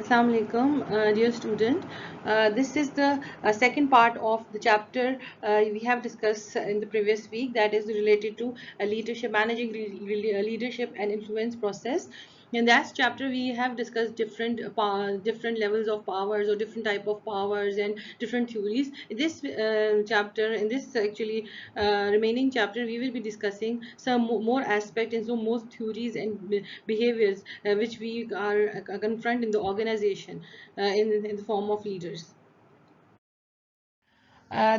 Assalamu alaikum, dear student. This is the second part of the chapter we have discussed in the previous week, that is related to leadership, managing leadership and influence process. In that chapter, we have discussed different levels of powers or different type of powers and different theories. In this chapter, in this actually remaining chapter, we will be discussing some more aspect and some more theories and behaviors which we are confront in the organization in the form of leaders.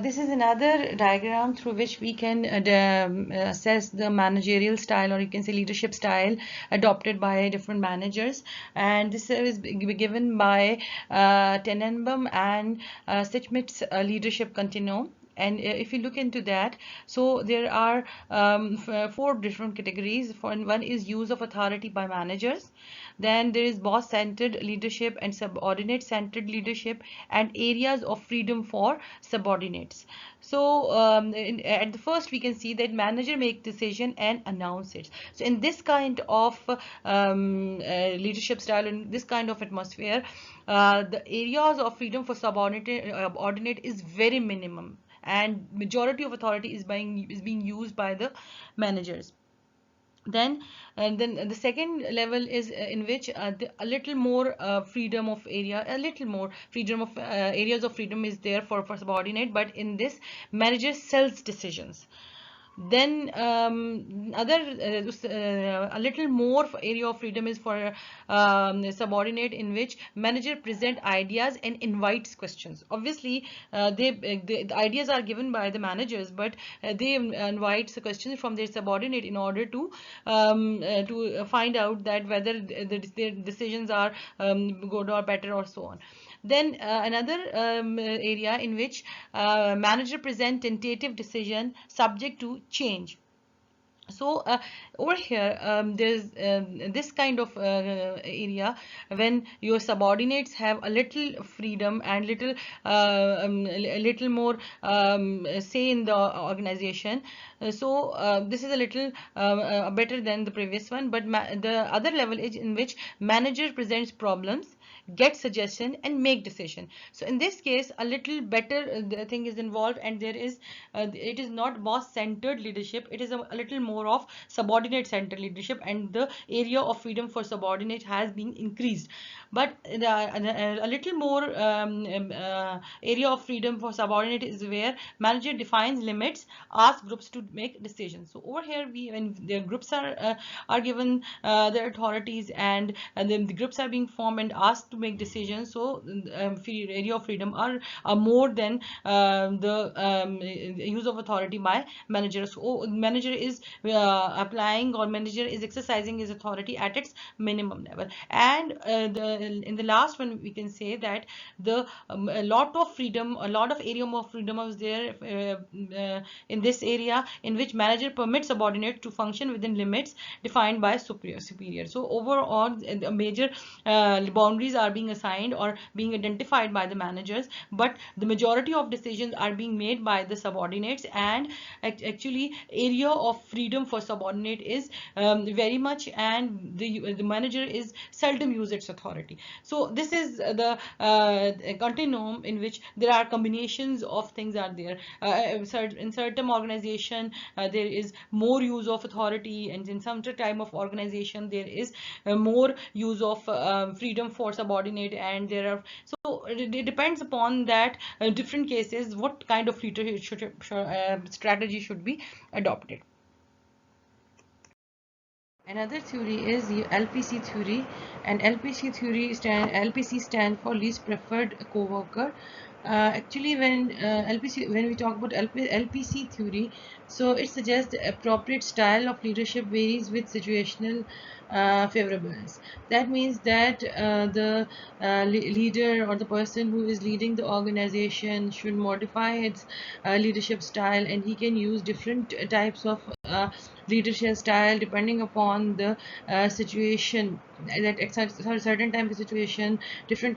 This is another diagram through which we can assess the managerial style, or you can say leadership style, adopted by different managers. And this is given by Tenenbaum and Stitchmit's leadership continuum. And if you look into that, so there are four different categories. One is use of authority by managers. Then there is boss-centered leadership and subordinate-centered leadership, and areas of freedom for subordinates. So at the first we can see that manager make decision and announce it. So in this kind of leadership style, in this kind of atmosphere, the areas of freedom for subordinate is very minimum, and majority of authority is being used by the managers. Then the second level is in which a little more freedom of area, a little more freedom of areas of freedom is there for subordinate, but in this manager sells decisions. Then a little more area of freedom is for subordinate, in which manager present ideas and invites questions. Obviously the ideas are given by the managers, but they invite questions from their subordinate in order to find out that whether their decisions are good or better or so on. Then another area in which manager present tentative decision subject to change. So over here there's this kind of area when your subordinates have a little freedom and a little more say in the organization. This is a little better than the previous one, but the other level is in which manager presents problems, get suggestion and make decision. So in this case a little better the thing is involved, and there is it is not boss centered leadership, it is a little more of subordinate centered leadership, and the area of freedom for subordinate has been increased. But a little more area of freedom for subordinate is where manager defines limits, asks groups to make decisions. So over here when the groups are given their authorities, and then the groups are being formed and asked to make decisions, so area of freedom are more than the use of authority by managers. So manager is applying, or manager is exercising his authority at its minimum level. And in the last one we can say that a lot of freedom, a lot of area of freedom was there in this area, in which manager permits subordinate to function within limits defined by superior. So overall the major boundaries are being assigned or being identified by the managers, but the majority of decisions are being made by the subordinates, and actually area of freedom for subordinate is very much, and the manager is seldom use its authority. So this is the continuum in which there are combinations of things are there. In certain organization there is more use of authority, and in some type of organization there is more use of freedom for subordinate, and there are, so it depends upon that different cases what kind of leadership strategy should be adopted. Another theory is the LPC theory, and LPC stand for least preferred coworker. Actually, when we talk about LPC theory, so it suggests the appropriate style of leadership varies with situational favorableness. That means that the leader or the person who is leading the organization should modify its leadership style, and he can use different types of leadership style depending upon the situation, that at certain time of situation different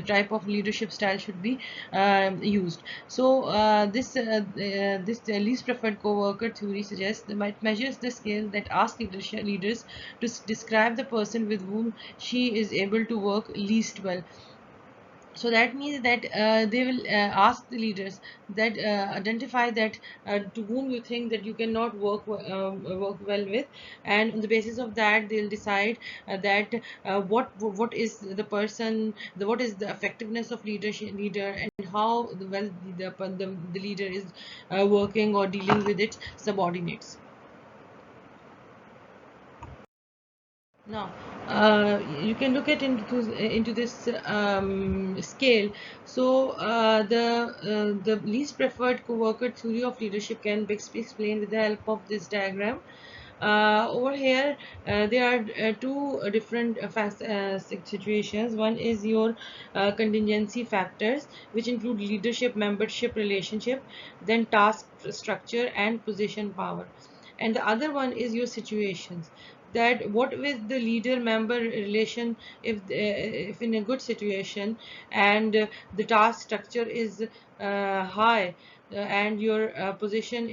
type of leadership style should be used. So this least preferred co-worker theory suggests that it measures the scale that asks leaders to describe the person with whom she is able to work least well. So that means that they will ask the leaders that identify that to whom you think that you cannot work well with, and on the basis of that they'll decide that what is the person, what is the effectiveness of leader, and how well the leader is working or dealing with its subordinates. Now, you can look at into this scale. So, the least preferred co-worker theory of leadership can be explained with the help of this diagram. Over here, there are two different situations. One is your contingency factors, which include leadership, membership, relationship, then task structure and position power. And the other one is your situations, that what with the leader member relation, if in a good situation, and the task structure is high, and your position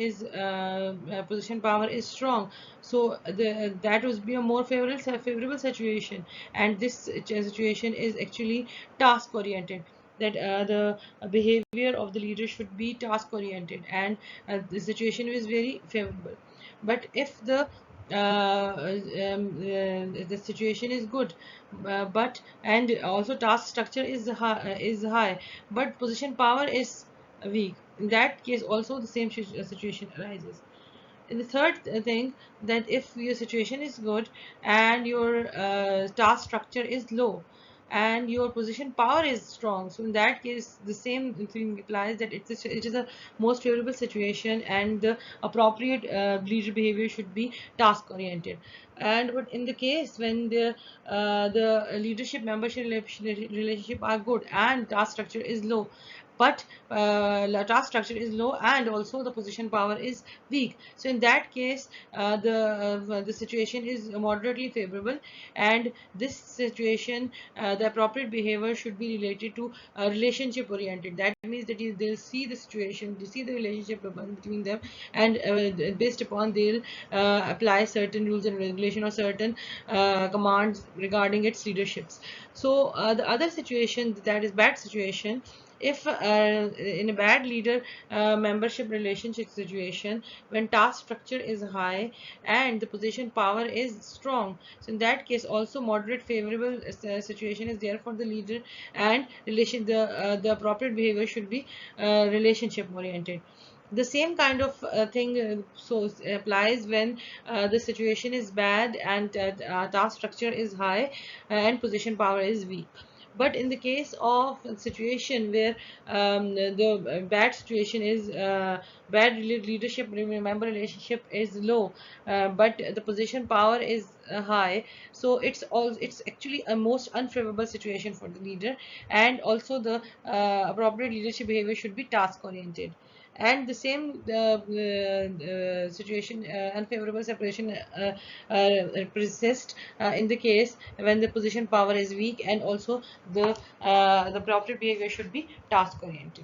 power is strong, so that would be a more favorable situation. And this situation is actually task oriented, that the behavior of the leader should be task oriented, and the situation is very favorable. But if the situation is good, but and also task structure is high, but position power is weak, in that case also the same situation arises. And the third thing, that if your situation is good and your task structure is low and your position power is strong, so in that case the same thing applies, that it is a most favorable situation, and the appropriate leader behavior should be task oriented. And but in the case when the leadership membership relationship are good and task structure is low, but task structure is low and also the position power is weak, so in that case the situation is moderately favorable. And this situation, the appropriate behavior should be related to relationship oriented. That means that they'll see the situation, they see the relationship between them, and based upon they'll apply certain rules and regulation or certain commands regarding its leaderships. So the other situation, that is bad situation, if in a bad leader membership relationship situation, when task structure is high and the position power is strong, so in that case also moderate favorable situation is there for the leader, and the appropriate behavior should be relationship oriented. The same kind of thing applies when the situation is bad and task structure is high and position power is weak. But in the case of a situation where the bad situation is bad leadership member relationship is low, but the position power is high, so it's actually a most unfavorable situation for the leader, and also the appropriate leadership behavior should be task oriented. And the same situation, unfavorable separation persist in the case when the position power is weak, and also the appropriate behavior should be task oriented.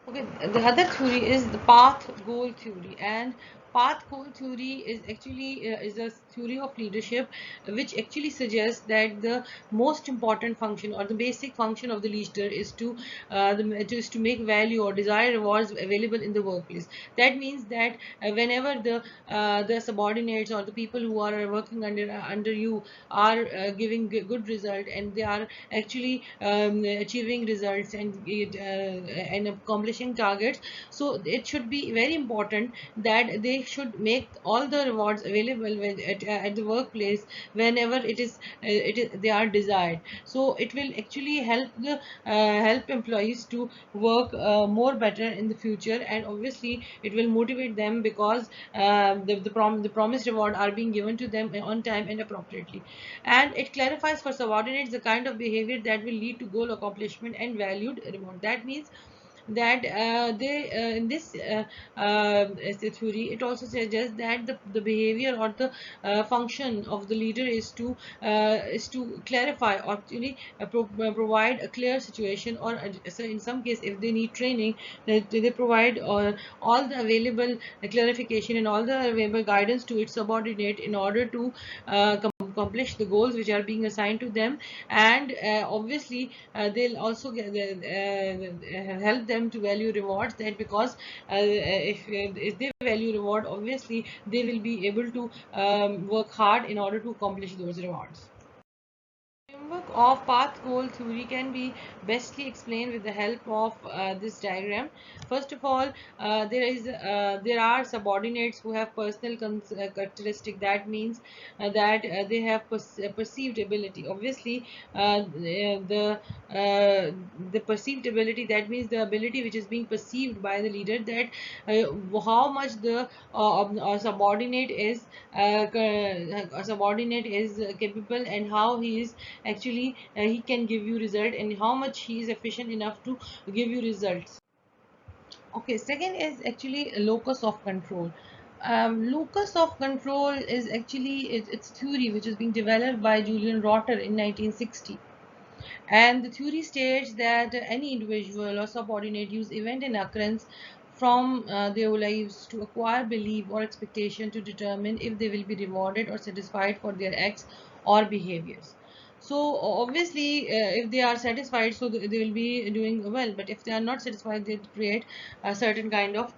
Okay, the other theory is the path goal theory, and path goal theory is actually is a theory of leadership which actually suggests that the most important function or the basic function of the leader is is to make value or desired rewards available in the workplace. That means that whenever the subordinates or the people who are working under you are giving good result, and they are actually achieving results and accomplishing targets, so it should be very important that they should make all the rewards available at the workplace whenever they are desired. So it will actually help employees to work more better in the future, and obviously it will motivate them because the promised reward are being given to them on time and appropriately. And it clarifies for subordinates the kind of behavior that will lead to goal accomplishment and valued reward. That means that they in this theory, it also suggests that the behavior or the function of the leader is to clarify or actually provide a clear situation, or so in some case if they need training, they provide all the available clarification and all the available guidance to its subordinate in order to accomplish the goals which are being assigned to them. And obviously they'll also help them to value rewards, that because if they value reward, obviously they will be able to work hard in order to accomplish those rewards. Framework of path goal theory can be bestly explained with the help of this diagram. First of all, there are subordinates who have personal characteristic. That means that they have perceived ability. Obviously, the perceived ability, that means the ability which is being perceived by the leader, that how much the subordinate is capable, and how he is actually he can give you result, and how much he is efficient enough to give you results. Okay, second is actually a locus of control. Locus of control is actually it's theory which is being developed by Julian Rotter in 1960. And the theory states that any individual or subordinate use event and occurrence from their lives to acquire belief or expectation to determine if they will be rewarded or satisfied for their acts or behaviors. So obviously, if they are satisfied, so they will be doing well. But if they are not satisfied, they create a certain kind of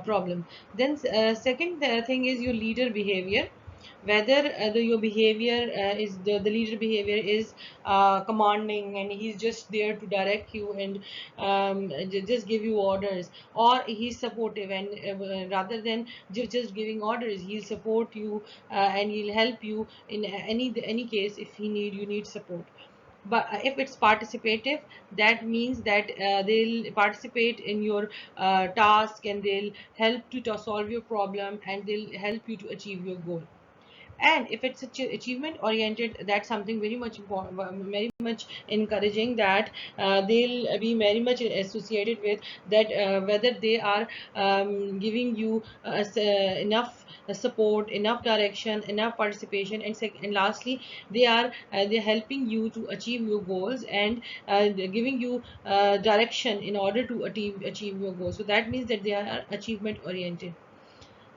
problem. Then second thing is your leader behavior, whether your behavior is the leader behavior is commanding, and he's just there to direct you and just give you orders, or he's supportive, and rather than just giving orders, he'll support you and he'll help you in any case if you need support. But if it's participative, that means that they'll participate in your task, and they'll help to solve your problem, and they'll help you to achieve your goal. And if it's achievement oriented, that's something very much important, very much encouraging, that they'll be very much associated with that, whether they are giving you enough support, enough direction, enough participation, and lastly they're helping you to achieve your goals, and they're giving you direction in order to achieve your goals. So that means that they are achievement oriented.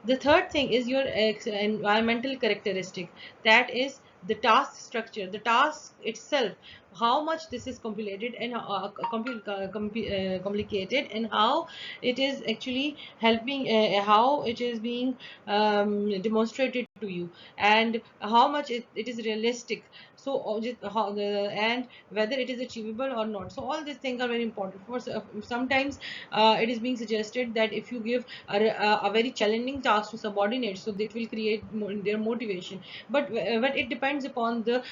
The third thing is your environmental characteristic. That is the task structure, the task itself, how much this is complicated and complicated, and how it is actually helping, how it is being demonstrated to you, and how much it is realistic. So and whether it is achievable or not. So all these things are very important. For sometimes it is being suggested that if you give a very challenging task to subordinates, so that will create their motivation. But it depends upon the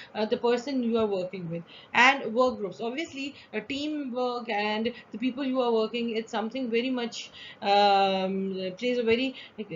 person you are working with. And work groups, obviously teamwork and the people you are working, it's something very much plays a very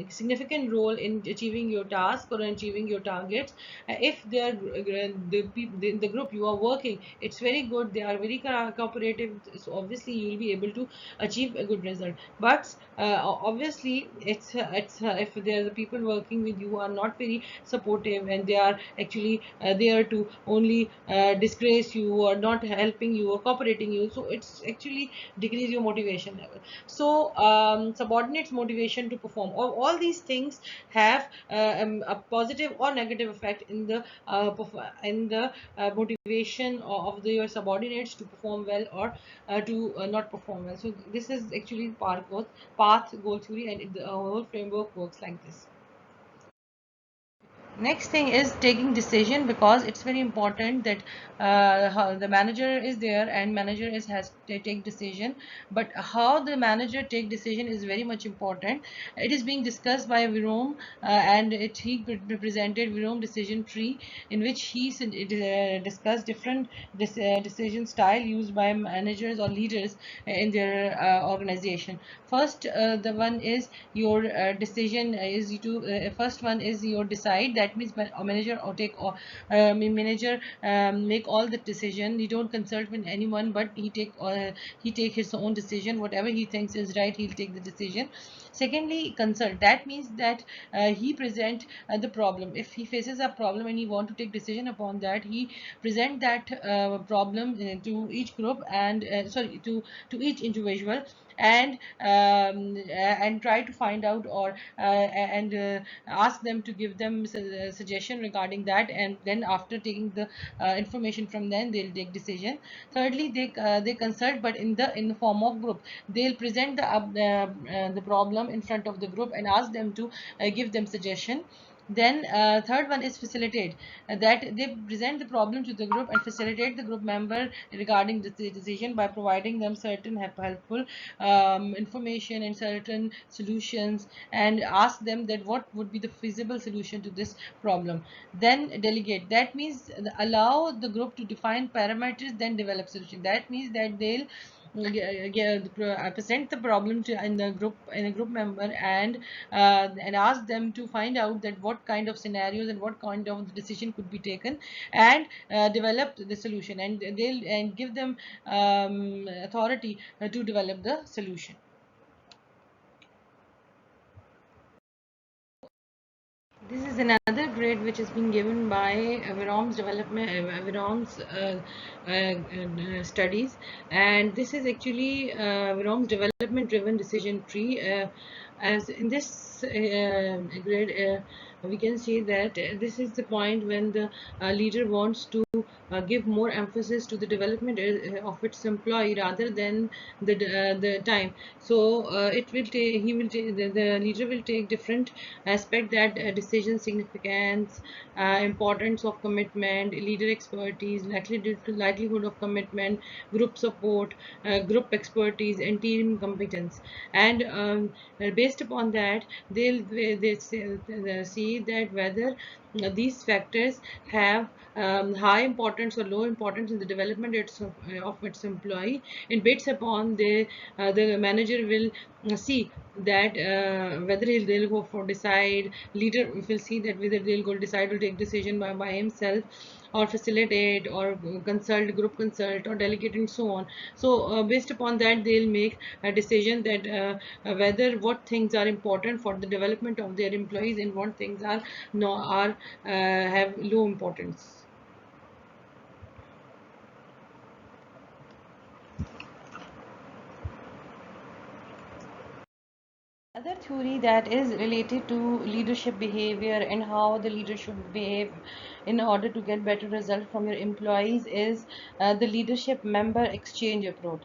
significant role in achieving your task or achieving your targets. If they are the people, the group you are working, it's very good, they are very cooperative, so obviously you will be able to achieve a good result. But obviously it's if there are the people working with you who are not very supportive, and they are actually there to only disgrace you, or not helping you or cooperating you, so it's actually decrease your motivation level. So subordinates motivation to perform, all these things have a positive or negative effect in the motivation of your subordinates to perform well, or to not perform well. So this is actually path goal theory, and the whole framework works like this. Next thing is taking decision, because it's very important that how the manager is there, and manager has to take decision. But how the manager take decision is very much important. It is being discussed by Virome, and he presented Virome decision tree, in which he discussed different decision style used by managers or leaders in their organization. First, the one is your decision is to first one is your decide, that That means a manager or manager make all the decision. He don't consult with anyone, but he take his own decision. Whatever he thinks is right, he'll take the decision. Secondly, consult. That means that he present the problem. If he faces a problem and he want to take decision upon that, he present that problem to each group and sorry, to each individual, and try to find out, or and ask them to give them suggestion regarding that, and then after taking the information from them, they'll take decision. Thirdly, they consult, but in the form of group. They'll present the problem in front of the group and ask them to give them suggestion. Then third one is facilitate, that they present the problem to the group and facilitate the group member regarding the decision by providing them certain helpful information and certain solutions, and ask them that what would be the feasible solution to this problem. Then delegate, that means allow the group to define parameters, then develop solution. That means that they'll present the problem to in a group member, and ask them to find out that what kind of scenarios and what kind of decision could be taken, and develop the solution, and they'll and give them authority to develop the solution. This is another grade which has been given by Avirom's studies, and this is actually Avirom's development-driven decision tree. As in this grade, we can see that this is the point when the leader wants to give more emphasis to the development of its employee rather than the time. So it will take he will take the leader will take different aspect, that decision significance, importance of commitment, leader expertise, likelihood of commitment, group support, group expertise, and team competence. And based upon that, they see that whether these factors have high importance or low importance in the development of its employee. And based upon the manager will see that whether they'll go for decide, leader will see that whether they'll go decide to take decision by himself, or facilitate, or consult, group consult, or delegate, and so on. So based upon that, they'll make a decision that whether what things are important for the development of their employees and what things are no are have low importance. Other theory that is related to leadership behavior and how the leader should behave in order to get better result from your employees is the leadership member exchange approach.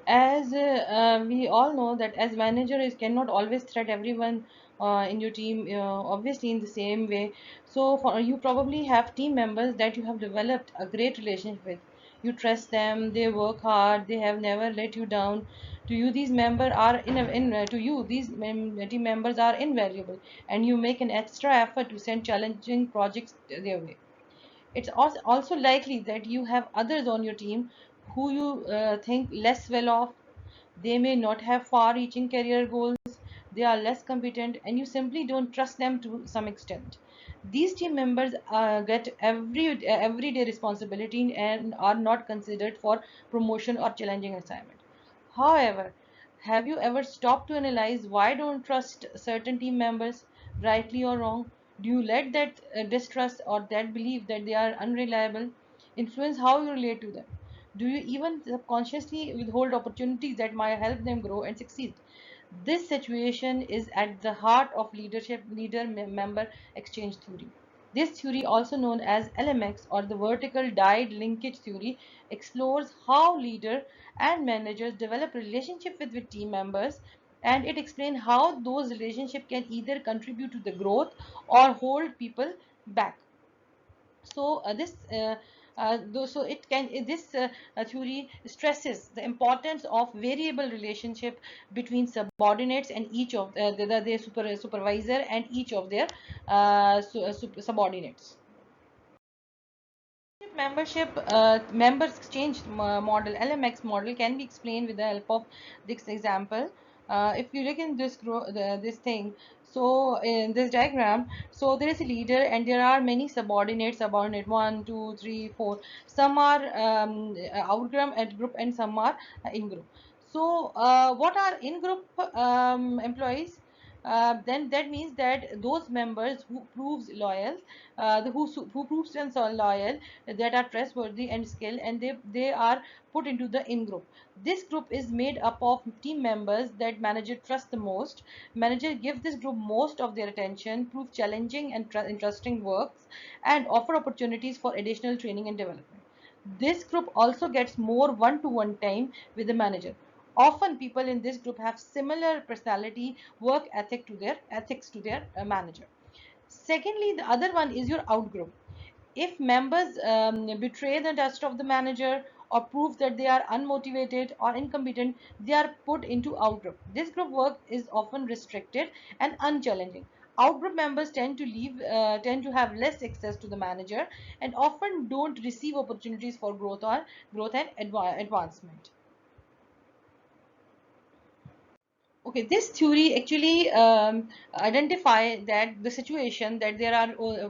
As we all know that as manager is cannot always threat everyone in your team obviously in the same way. So for you probably have team members that you have developed a great relationship with. You trust them, they work hard, they have never let you down. To you these members are to you these team members are invaluable, and you make an extra effort to send challenging projects their way. It's also likely that you have others on your team who you think less well off. They may not have far reaching career goals, they are less competent, and you simply don't trust them to some extent. These team members get everyday responsibility and are not considered for promotion or challenging assignment. However, have you ever stopped to analyze why don't trust certain team members, rightly or wrong? Do you let that distrust or that belief that they are unreliable influence how you relate to them? Do you even subconsciously withhold opportunities that might help them grow and succeed? This situation is at the heart of leader member exchange theory. This theory, also known as LMX or the vertical dyad linkage theory, explores how leader and managers develop relationship with team members, and it explains how those relationships can either contribute to the growth or hold people back. So so it can this theory stresses the importance of variable relationship between subordinates and each of their supervisor and each of their subordinates. Membership members exchange model LMX model can be explained with the help of this example. If you look in this thing, So in this diagram, so there is a leader and there are many subordinates, subordinate 1, 2, 3, 4. Some are out group and some are in group. So what are in group employees? Then that means that those members who proves loyal, who proves themselves loyal, that are trustworthy and skilled, and they are put into the in group. This group is made up of team members that manager trusts the most. Manager give this group most of their attention, prove challenging and interesting works, and offer opportunities for additional training and development. This group also gets more one-to-one time with the manager. Often people in this group have similar personality, work ethics to their manager. Secondly, the other one is your out group. If members betray the trust of the manager or prove that they are unmotivated or incompetent, they are put into outgroup. This group work is often restricted and unchallenging. Outgroup members tend to have less access to the manager and often don't receive opportunities for growth and advancement. Okay, this theory actually identify that the situation that there are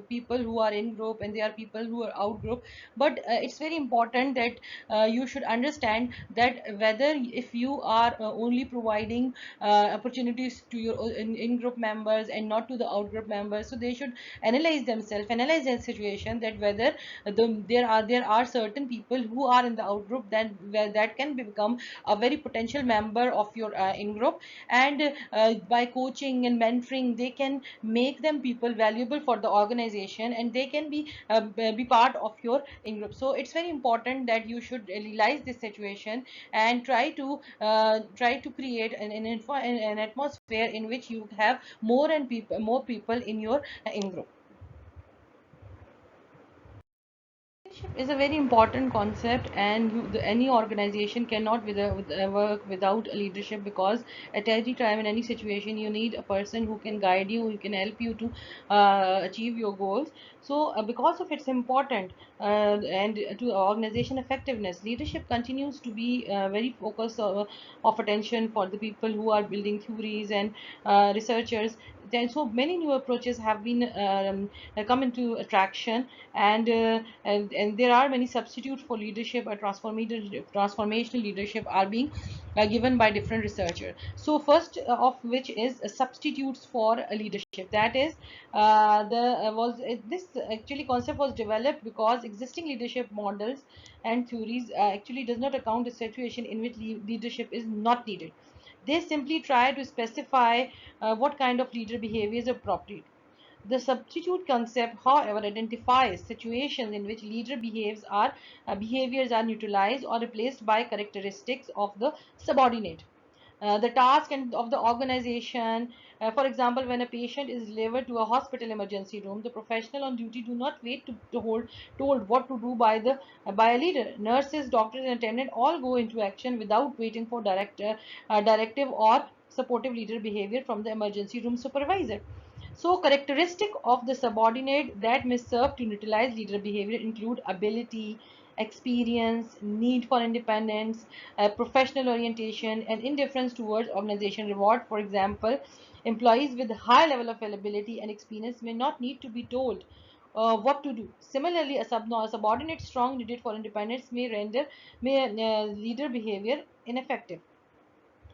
people who are in group and there are people who are out group, but it's very important that you should understand that whether if you are only providing opportunities to your in group members and not to the out group members, so they should analyze their situation, that whether there are certain people who are in the out group that can become a very potential member of your in group, and by coaching and mentoring they can make them people valuable for the organization and they can be part of your in group. So it's very important that you should realize this situation and try to create an atmosphere in which you have more people in your in group. Leadership is a very important concept, and any organization cannot work without a leadership, because at any time in any situation you need a person who can guide you, who can help you to achieve your goals. So because of its important and to organization effectiveness, leadership continues to be very focus of attention for the people who are building theories and researchers. Then so many new approaches have been come into attraction, and there are many substitutes for leadership or transformational leadership are being given by different researchers. So first of which is substitutes for leadership. That is the was this actually concept was developed because existing leadership models and theories actually does not account the situation in which leadership is not needed. They simply try to specify what kind of leader behavior is appropriate. The substitute concept, however, identifies situations in which behaviors are neutralized or replaced by characteristics of the subordinate. The task and of the organization. For example, when a patient is delivered to a hospital emergency room, the professional on duty do not wait to hold told what to do by a leader. Nurses, doctors, and attendant all go into action without waiting for directive or supportive leader behavior from the emergency room supervisor. So, characteristic of the subordinate that may serve to neutralize leader behavior include ability, experience, need for independence, professional orientation, and indifference towards organization reward. For example, employees with high level of availability and experience may not need to be told what to do. Similarly, a subordinate strong needed for independence may leader behavior ineffective.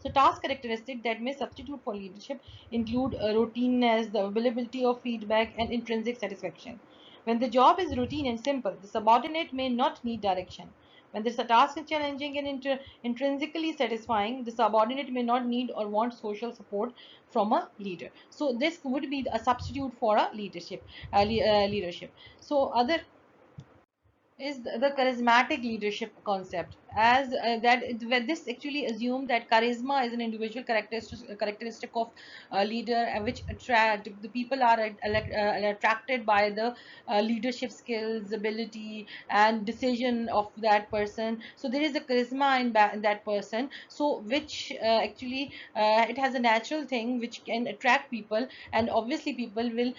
So task characteristics that may substitute for leadership include routineness, the availability of feedback, and intrinsic satisfaction. When the job is routine and simple, the subordinate may not need direction. When the task is challenging and intrinsically satisfying, the subordinate may not need or want social support from a leader. So this would be a substitute for a leadership. So other is the charismatic leadership concept, as when this actually assume that charisma is an individual characteristic of a leader, which attract the people are attracted by the leadership skills, ability, and decision of that person. So there is a charisma in that person, so which actually it has a natural thing which can attract people, and obviously people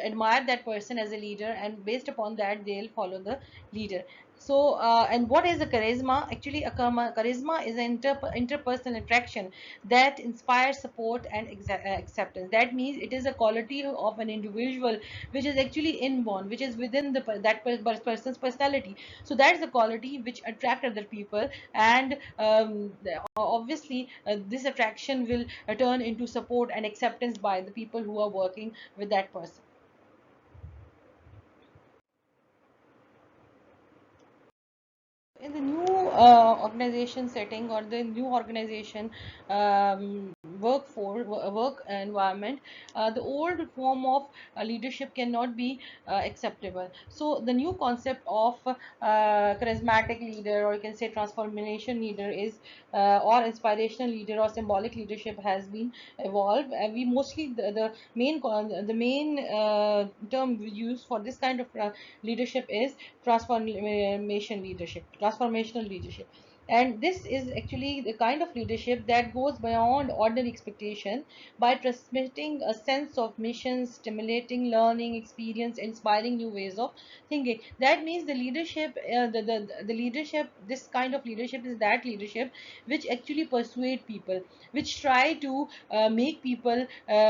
admire that person as a leader, and based upon that they'll follow the leader. So, and what is a charisma? Actually, a charisma is an interpersonal attraction that inspires support and acceptance. That means it is a quality of an individual which is actually inborn, which is within person's personality. So that's the quality which attract other people, and obviously this attraction will turn into support and acceptance by the people who are working with that person. In the new organization setting or the new organization work environment, the old form of leadership cannot be acceptable. So the new concept of charismatic leader, or you can say transformation leader, is or inspirational leader or symbolic leadership has been evolved. We mostly the main term we use for this kind of leadership is transformational leadership. And this is actually the kind of leadership that goes beyond ordinary expectation by transmitting a sense of mission, stimulating learning experience, inspiring new ways of thinking. That means the leadership, the leadership, this kind of leadership is that leadership which actually persuade people, which try to make people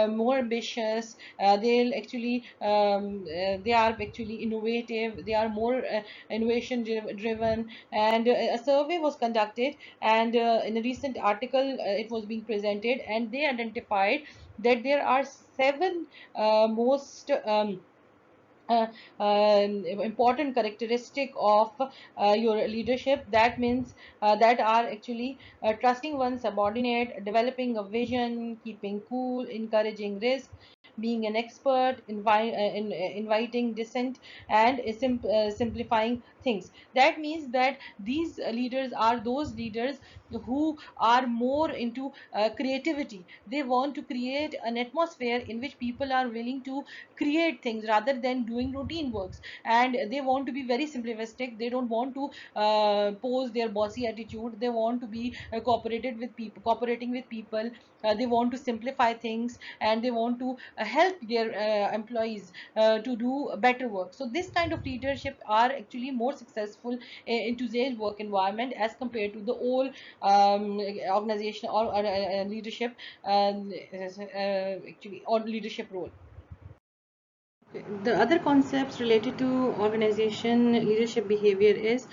more ambitious. They'll actually they are actually innovative, they are more innovation driven. And a survey was conducted, and in a recent article it was being presented, and they identified that there are seven most uh, important characteristic of your leadership. That means that are actually trusting one subordinate, developing a vision, keeping cool, encouraging risk, being an expert, inviting dissent, and simplifying things. That means that these leaders are those leaders who are more into creativity. They want to create an atmosphere in which people are willing to create things rather than doing routine works, and they want to be very simplistic. They don't want to pose their bossy attitude. They want to be cooperating with people. They want to simplify things, and they want to help their employees to do better work. So this kind of leadership are actually more successful in today's work environment as compared to the old organization or leadership actually or leadership role. The other concepts related to organization leadership behavior is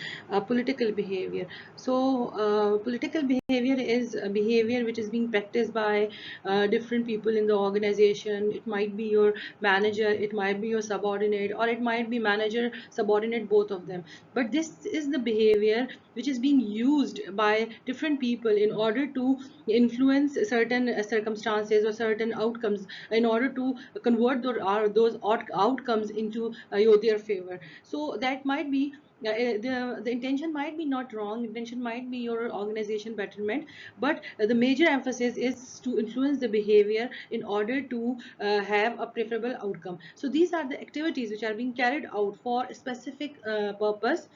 political behavior. So political behavior is a behavior which is being practiced by different people in the organization. It might be your manager, it might be your subordinate, or it might be manager subordinate, both of them. But this is the behavior which is being used by different people in order to influence certain circumstances or certain outcomes, in order to convert those outcomes into their favor. So that might be the intention might be not wrong, intention might be your organization betterment, but the major emphasis is to influence the behavior in order to have a preferable outcome. So these are the activities which are being carried out for a specific purpose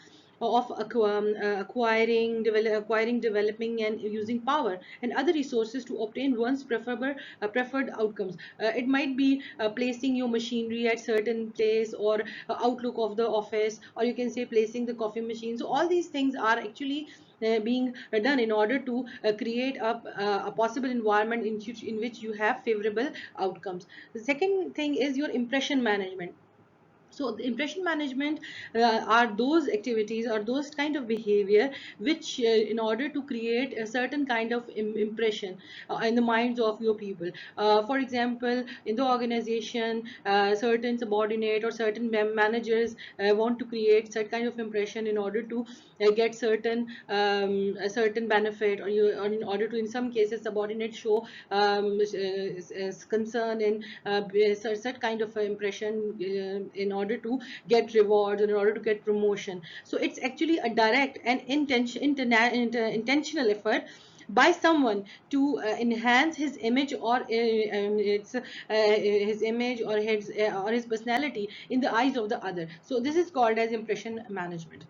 of acquiring, developing, and using power and other resources to obtain one's preferred outcomes. It might be placing your machinery at certain place, or outlook of the office, or you can say placing the coffee machine. So all these things are actually being done in order to create a possible environment in which you have favorable outcomes. The second thing is your impression management. So the impression management are those activities or those kind of behavior which in order to create a certain kind of impression in the minds of your people. For example, in the organization, certain subordinate or certain managers want to create certain kind of impression in order to get a certain benefit, or in order to, in some cases, subordinates show concern and such kind of impression in order to get rewards, or in order to get promotion. So it's actually a direct and intentional effort by someone to enhance his image, or his image, or his personality in the eyes of the other. So this is called as impression management.